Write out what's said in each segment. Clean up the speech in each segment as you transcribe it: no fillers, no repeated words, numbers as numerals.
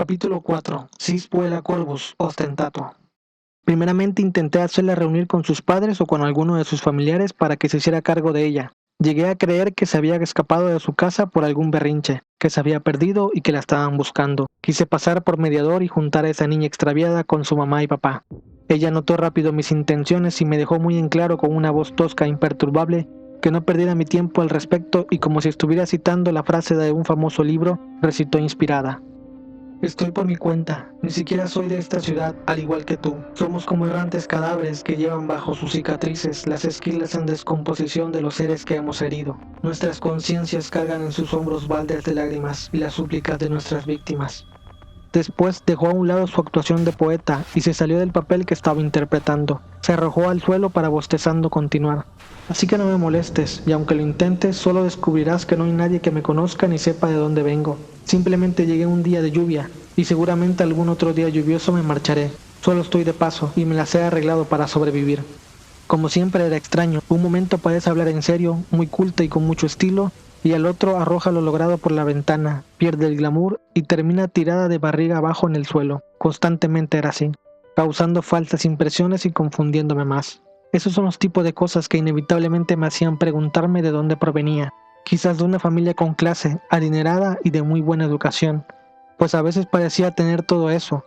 Capítulo 4. Sis puella corvus ostentato. Primeramente intenté hacerla reunir con sus padres o con alguno de sus familiares para que se hiciera cargo de ella. Llegué a creer que se había escapado de su casa por algún berrinche, que se había perdido y que la estaban buscando. Quise pasar por mediador y juntar a esa niña extraviada con su mamá y papá. Ella notó rápido mis intenciones y me dejó muy en claro con una voz tosca e imperturbable que no perdiera mi tiempo al respecto, y como si estuviera citando la frase de un famoso libro, recitó inspirada. Estoy por mi cuenta, ni siquiera soy de esta ciudad, al igual que tú. Somos como errantes cadáveres que llevan bajo sus cicatrices las esquilas en descomposición de los seres que hemos herido. Nuestras conciencias cargan en sus hombros baldes de lágrimas y las súplicas de nuestras víctimas. Después dejó a un lado su actuación de poeta y se salió del papel que estaba interpretando. Se arrojó al suelo para bostezando continuar. Así que no me molestes, y aunque lo intentes, solo descubrirás que no hay nadie que me conozca ni sepa de dónde vengo. Simplemente llegué un día de lluvia, y seguramente algún otro día lluvioso me marcharé. Solo estoy de paso, y me las he arreglado para sobrevivir. Como siempre era extraño, un momento parece hablar en serio, muy culta y con mucho estilo, y al otro arroja lo logrado por la ventana, pierde el glamour y termina tirada de barriga abajo en el suelo. Constantemente era así, causando falsas impresiones y confundiéndome más. Esos son los tipos de cosas que inevitablemente me hacían preguntarme de dónde provenía. Quizás de una familia con clase, adinerada y de muy buena educación, pues a veces parecía tener todo eso,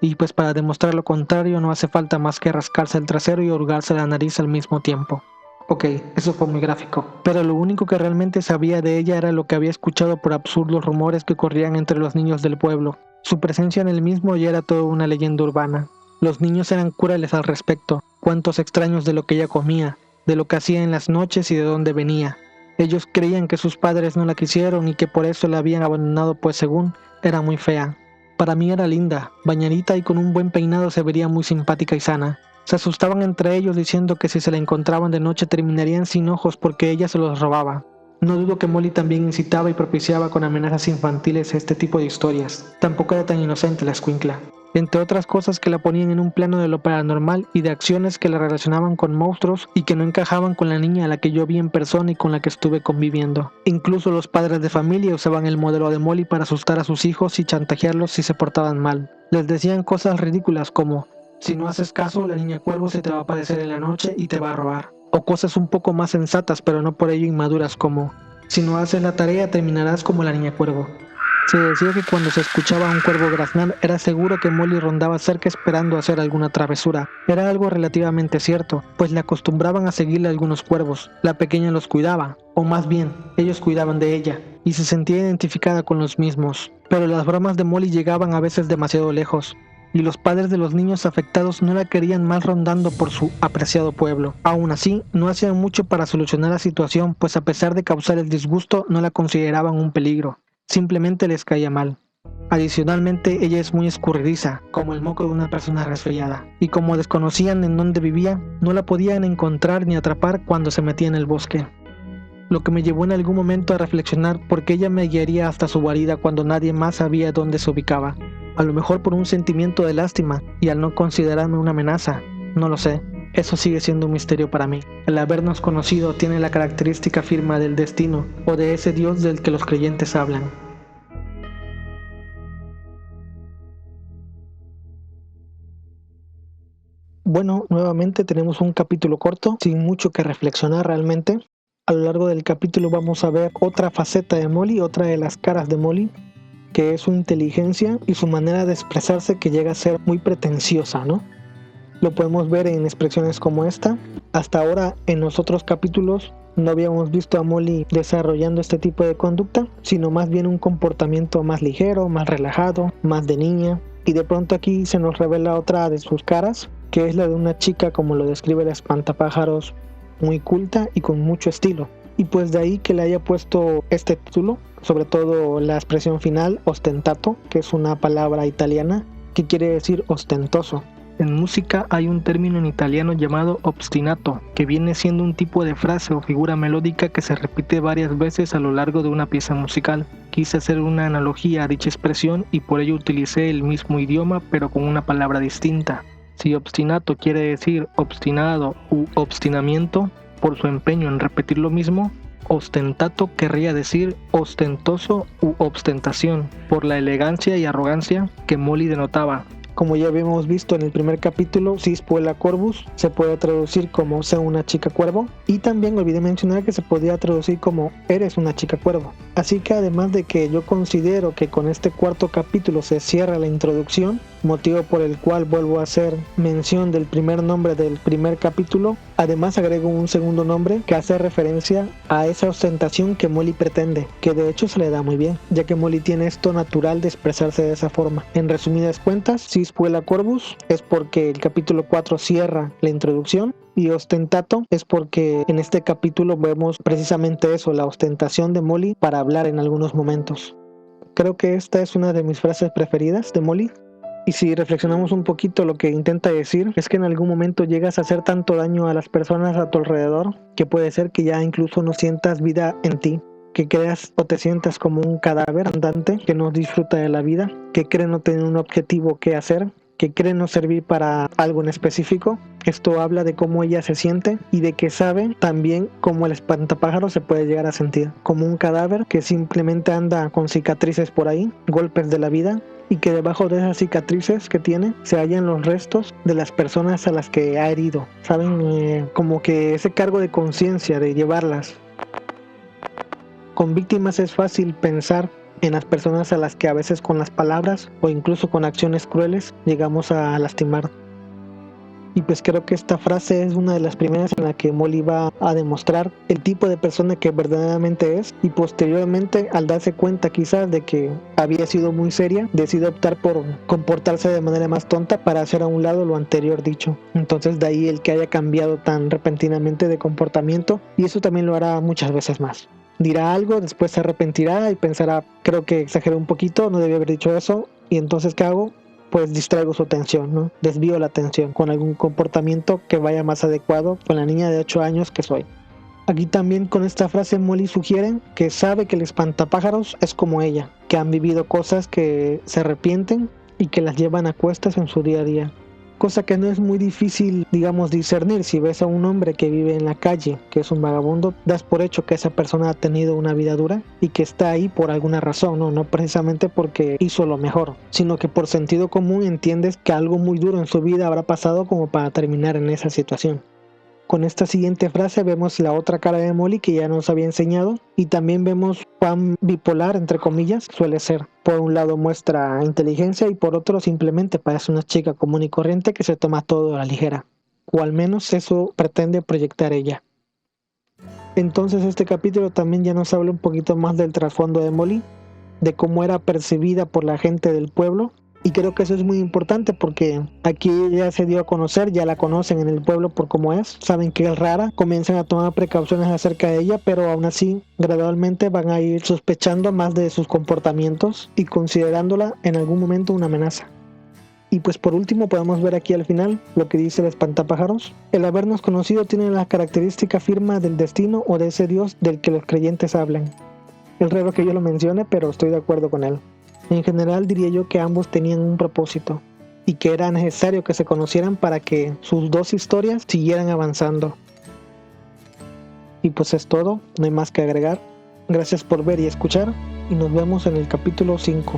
y pues para demostrar lo contrario no hace falta más que rascarse el trasero y hurgarse la nariz al mismo tiempo. Ok, eso fue muy gráfico, pero lo único que realmente sabía de ella era lo que había escuchado por absurdos rumores que corrían entre los niños del pueblo. Su presencia en el mismo ya era toda una leyenda urbana. Los niños eran crueles al respecto, cuentos extraños de lo que ella comía, de lo que hacía en las noches y de dónde venía. Ellos creían que sus padres no la quisieron y que por eso la habían abandonado, pues según, era muy fea. Para mí era linda, bañadita y con un buen peinado se vería muy simpática y sana. Se asustaban entre ellos diciendo que si se la encontraban de noche terminarían sin ojos porque ella se los robaba. No dudo que Molly también incitaba y propiciaba con amenazas infantiles este tipo de historias. Tampoco era tan inocente la escuincla. Entre otras cosas que la ponían en un plano de lo paranormal y de acciones que la relacionaban con monstruos y que no encajaban con la niña a la que yo vi en persona y con la que estuve conviviendo. Incluso los padres de familia usaban el modelo de Molly para asustar a sus hijos y chantajearlos si se portaban mal. Les decían cosas ridículas como: si no haces caso, la niña cuervo se te va a aparecer en la noche y te va a robar. O cosas un poco más sensatas pero no por ello inmaduras como: si no haces la tarea terminarás como la niña cuervo. Se decía que cuando se escuchaba a un cuervo graznar era seguro que Molly rondaba cerca esperando hacer alguna travesura. Era algo relativamente cierto, pues le acostumbraban a seguirle algunos cuervos. La pequeña los cuidaba, o más bien, ellos cuidaban de ella, y se sentía identificada con los mismos. Pero las bromas de Molly llegaban a veces demasiado lejos, y los padres de los niños afectados no la querían más rondando por su apreciado pueblo. Aún así, no hacían mucho para solucionar la situación, pues a pesar de causar el disgusto, no la consideraban un peligro. Simplemente les caía mal. Adicionalmente, ella es muy escurridiza, como el moco de una persona resfriada, y como desconocían en dónde vivía, no la podían encontrar ni atrapar cuando se metía en el bosque. Lo que me llevó en algún momento a reflexionar por qué ella me guiaría hasta su guarida cuando nadie más sabía dónde se ubicaba. A lo mejor por un sentimiento de lástima y al no considerarme una amenaza, no lo sé. Eso sigue siendo un misterio para mí. El habernos conocido tiene la característica firma del destino o de ese Dios del que los creyentes hablan. Bueno, nuevamente tenemos un capítulo corto, sin mucho que reflexionar realmente. A lo largo del capítulo vamos a ver otra faceta de Molly, otra de las caras de Molly, que es su inteligencia y su manera de expresarse, que llega a ser muy pretenciosa, ¿no? Lo podemos ver en expresiones como esta. Hasta ahora en los otros capítulos no habíamos visto a Molly desarrollando este tipo de conducta, sino más bien un comportamiento más ligero, más relajado, más de niña. Y de pronto aquí se nos revela otra de sus caras, que es la de una chica, como lo describe el espantapájaros, muy culta y con mucho estilo. Y pues de ahí que le haya puesto este título, sobre todo la expresión final, ostentato, que es una palabra italiana que quiere decir ostentoso. En música hay un término en italiano llamado obstinato, que viene siendo un tipo de frase o figura melódica que se repite varias veces a lo largo de una pieza musical. Quise hacer una analogía a dicha expresión y por ello utilicé el mismo idioma pero con una palabra distinta. Si obstinato quiere decir obstinado u obstinamiento, por su empeño en repetir lo mismo, Ostentato querría decir ostentoso u ostentación, por la elegancia y arrogancia que Molly denotaba. Como ya habíamos visto en el primer capítulo, Cis Puella Corvus se puede traducir como sea una chica cuervo, y también olvidé mencionar que se podía traducir como eres una chica cuervo. Así que además de que yo considero que con este cuarto capítulo se cierra la introducción, motivo por el cual vuelvo a hacer mención del primer nombre del primer capítulo, además agrego un segundo nombre que hace referencia a esa ostentación que Molly pretende, que de hecho se le da muy bien, ya que Molly tiene esto natural de expresarse de esa forma. En resumidas cuentas, Cis Puella Corvus es porque el capítulo 4 cierra la introducción, y ostentato es porque en este capítulo vemos precisamente eso, la ostentación de Molly para hablar en algunos momentos. Creo que esta es una de mis frases preferidas de Molly. Y si reflexionamos un poquito, lo que intenta decir es que en algún momento llegas a hacer tanto daño a las personas a tu alrededor que puede ser que ya incluso no sientas vida en ti, que creas o te sientas como un cadáver andante que no disfruta de la vida, que cree no tener un objetivo que hacer, que cree no servir para algo en específico. Esto habla de cómo ella se siente y de que sabe también cómo el espantapájaro se puede llegar a sentir, como un cadáver que simplemente anda con cicatrices por ahí, golpes de la vida, y que debajo de esas cicatrices que tiene se hallan los restos de las personas a las que ha herido, ¿saben? Como que ese cargo de conciencia de llevarlas. Con víctimas es fácil pensar en las personas a las que a veces con las palabras o incluso con acciones crueles llegamos a lastimar. Y pues creo que esta frase es una de las primeras en la que Molly va a demostrar el tipo de persona que verdaderamente es, y posteriormente, al darse cuenta quizás de que había sido muy seria, decide optar por comportarse de manera más tonta para hacer a un lado lo anterior dicho. Entonces de ahí el que haya cambiado tan repentinamente de comportamiento, y eso también lo hará muchas veces más. Dirá algo, después se arrepentirá y pensará, creo que exageré un poquito, no debí haber dicho eso, y entonces ¿qué hago? Pues distraigo su atención, ¿no? Desvío la atención con algún comportamiento que vaya más adecuado con la niña de 8 años que soy. Aquí también con esta frase Molly sugiere que sabe que el espantapájaros es como ella, que han vivido cosas que se arrepienten y que las llevan a cuestas en su día a día. Cosa que no es muy difícil, digamos, discernir. Si ves a un hombre que vive en la calle, que es un vagabundo, das por hecho que esa persona ha tenido una vida dura y que está ahí por alguna razón, no precisamente porque hizo lo mejor, sino que por sentido común entiendes que algo muy duro en su vida habrá pasado como para terminar en esa situación. Con esta siguiente frase vemos la otra cara de Molly que ya nos había enseñado, y también vemos cuán bipolar, entre comillas, suele ser. Por un lado muestra inteligencia y por otro simplemente parece una chica común y corriente que se toma todo a la ligera. O al menos eso pretende proyectar ella. Entonces este capítulo también ya nos habla un poquito más del trasfondo de Molly, de cómo era percibida por la gente del pueblo. Y creo que eso es muy importante porque aquí ella se dio a conocer, ya la conocen en el pueblo por cómo es, saben que es rara, comienzan a tomar precauciones acerca de ella, pero aún así gradualmente van a ir sospechando más de sus comportamientos y considerándola en algún momento una amenaza. Y pues por último podemos ver aquí al final lo que dice el espantapájaros: el habernos conocido tiene la característica firma del destino o de ese Dios del que los creyentes hablan. Es raro que yo lo mencione, pero estoy de acuerdo con él. En general diría yo que ambos tenían un propósito y que era necesario que se conocieran para que sus dos historias siguieran avanzando. Y pues es todo, no hay más que agregar. Gracias por ver y escuchar y nos vemos en el capítulo 5.